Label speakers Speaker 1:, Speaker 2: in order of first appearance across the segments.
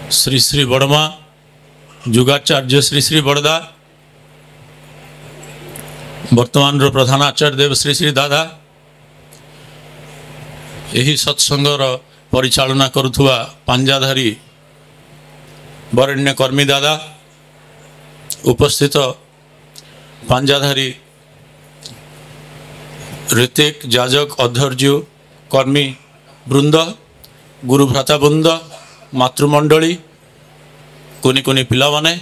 Speaker 1: श्री श्री बड़मा जुगाचार्य श्री श्री बड़दा वर्तमान प्रधान आचार्य देव श्री श्री दादा यही सत्संगर परिचालना करुवा पांजाधारी वरेण्य कर्मी दादा उपस्थित पांजाधारी ऋतिक जाजक अध्यर्य कर्मी वृंद गुरुभ्राता वृंद मातृमंडली कुनी कुनी पिला माने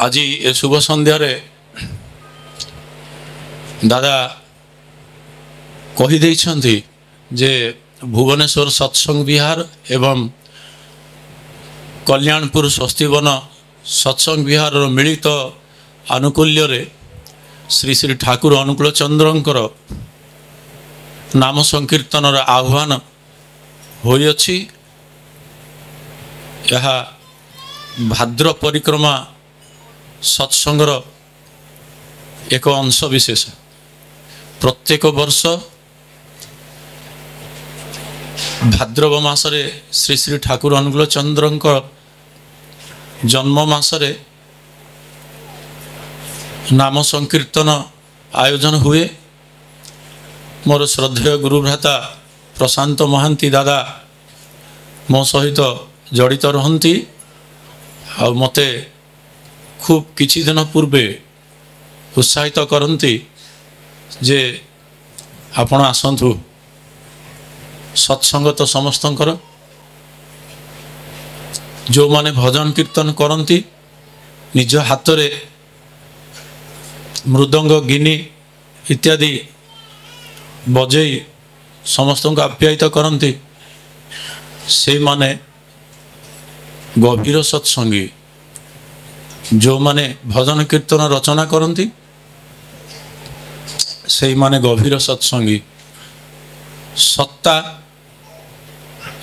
Speaker 1: आज ए शुभ संध्या रे दादा कही जे भुवनेश्वर सत्संग विहार एवं कल्याणपुर स्वस्तिवन सत्संग विहार मिलित आनुकूल्य रे श्री श्री ठाकुर अनुकूल चंद्रंकर नाम संकीर्तन आह्वान होइअछि। यह भाद्र परिक्रमा सत्संगर एक अंश विशेष प्रत्येक वर्ष भाद्रव मासरे श्री श्री ठाकुर अनुकूल चंद्रंकर जन्म मासरे नाम संकीर्तन आयोजन हुए। मोर श्रद्धेय गुरुभ्राता प्रशांत महांती दादा मो सहित जड़ित रहंती आ मते खूब किछि दिन पूर्वे उत्साहित करंती जे आपण आसंतु सत्संग तो समस्तंकर जो माने भजन कीर्तन करंती निज हाथ रे मृदंग गिनी इत्यादि बजई समस्त को आप्यायित करती से माने गभीर सत्संगी जो माने भजन कीर्तन रचना करती से माने गभीर सत्संगी सत्ता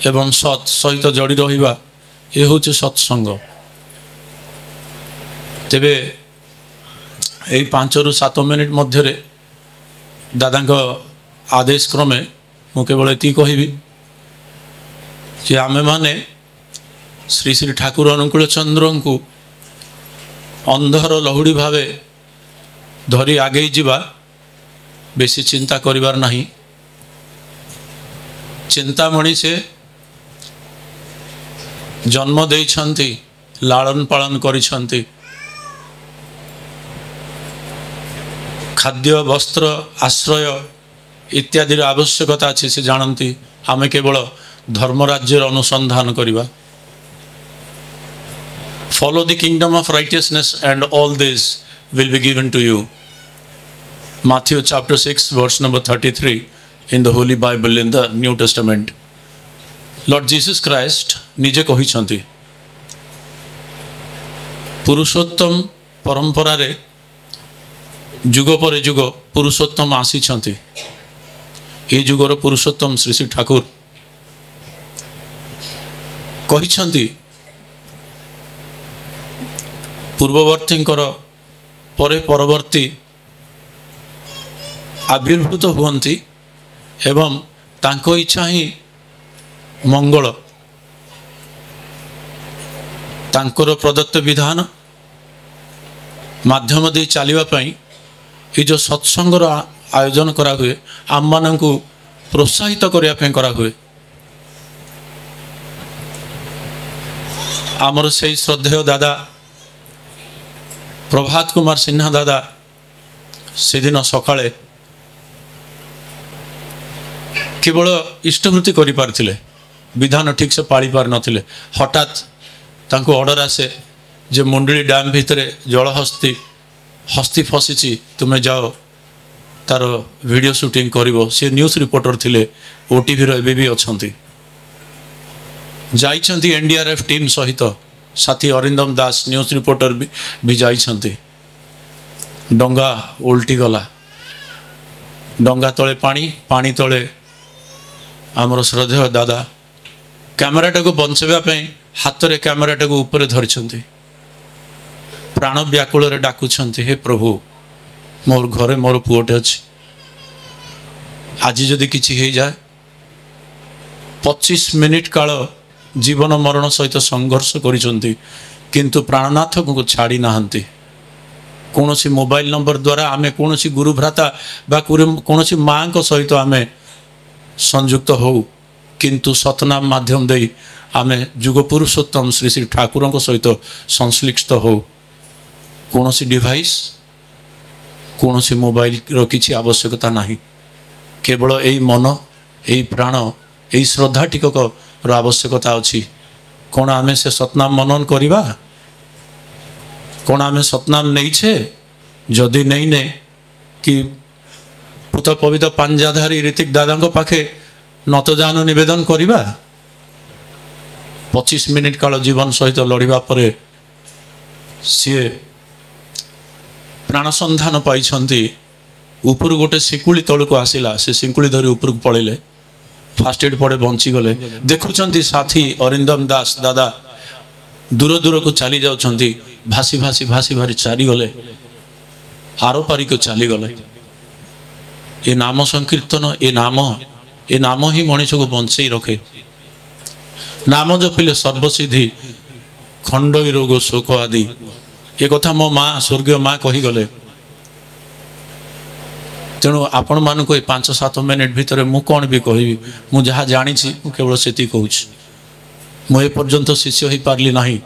Speaker 1: एवं सत् सहित जड़ी रहिबा ये हूँ सत्संग। तेबे यही 5 ରୁ 7 मिनिट मध्य दादा आदेश क्रमे मु केवल ये कहबी जे आमे माने श्री श्री ठाकुर अनुकूल चंद्र को अंधर लहुड़ी भावे धरी आगे जीवा बेसी चिंता करिवार नहीं। चिंतामणि से जन्म देइछंती लालन पालन करिछंती खाद्य वस्त्र आश्रय इत्यादि आवश्यकता अच्छी से जानती आमे केवल धर्मराज्य अनुसंधान करिबा। Follow the kingdom of righteousness and all this will be given to you. Matthew chapter 6 verse number 33 in the Holy Bible in the New Testament. Lord Jesus Christ निजे कहिछंती पुरुषोत्तम परंपरा रे जुग पर जुग पुरुषोत्तम आसी ये जुगर पुरुषोत्तम श्री श्री ठाकुर कहिछंती पूर्ववर्ती परे परवर्ती आविर्भूत हुअन्ति एवं तांको इच्छा ही मंगल तांकर प्रदत्त विधान माध्यम दे चलिबा पई ये जो सत्संगर आयोजन करा हुए आम मान को प्रोत्साहित करने करा हुए। आमर से श्रद्धेय दादा प्रभात कुमार सिन्हा दादा से दिन सकाळे केवल इष्टवृत्ति करि पारथिले विधान ठीक से पाली पार नथिले। हठात तांको ऑर्डर आसे जे मुंडली डैम भितरे जल हस्ती फसीची तुम्हें जाओ तार वीडियो शूटिंग करिवो। से न्यूज रिपोर्टर थिले ओटीवी रो एबी अछंती जाइछंती एनडीआरएफ टीम सहित साथी अरिंदम दास न्यूज रिपोर्टर भी जाइछंती। डंगा उल्टी गला डंगा तले पानी तले आमर श्रद्धेय दादा कैमराटा को बंचाइबा हाथ रे कैमराटा को ऊपर धरिछंती प्राण व्याकुल डाकुछंती हे प्रभु मोर घरे मोर पुओटे अच्छी आज जदि किछि हो जाए 25 मिनिट काल जीवन मरण सहित संघर्ष करिसंती किंतु प्राणनाथ को छाड़ी नाहंती कौन सी मोबाइल नंबर द्वारा आमे कौन सी गुरु भ्राता बा कौन सी माँ को सहित आमे संयुक्त हो किंतु सतनाम माध्यम दे आमे जुग पुरुषोत्तम श्री श्री ठाकुर सहित संश्लिष्ट हो कौन सी डिवाइस कौन सी मोबाइल रो किछि आवश्यकता नहीं केवल यही मन यही प्राण यही श्रद्धा टिकक आवश्यकता अच्छी कौन आमे से सतनाम मनन करिबा कौन आमे सतनाम नहीं छे जदि नहीं ने कि पुत पवित्र पांजाधारी ऋतिक दादा पाखे नतजान निवेदन करिबा 25 मिनिट काल जीवन सहित लड़िबा परे सी प्राण संधान पाई ऊपर गोटे शिकुली तल को आसला से शिकुली धरी ऊपर को पड़े फास्ट एड पड़े बंची गले देखुं साथी अरिंदम दास दादा दूर दूर को चली जाउछंती भासी भासी भासी भारी चाली गले आरो पारी को चली गले ये नाम संकीर्तन ये नाम ही मनीष को बंचे रखे नाम जपिले सर्वसिद्धि खंडई रोग शोक आदि ये कथा मो माँ स्वर्गीय माँ कहीगले तेणु आपण मान को 5-7 मिनिट भितर मु कौन भी कहि मु जहाँ जानी केवल से कहूँ मुझे पर्यंत शिष्य हो पार्ली नहीं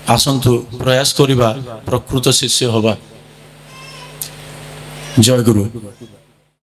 Speaker 1: आसंतु प्रयास करिबा प्रकृत शिष्य हवा जय गुरु।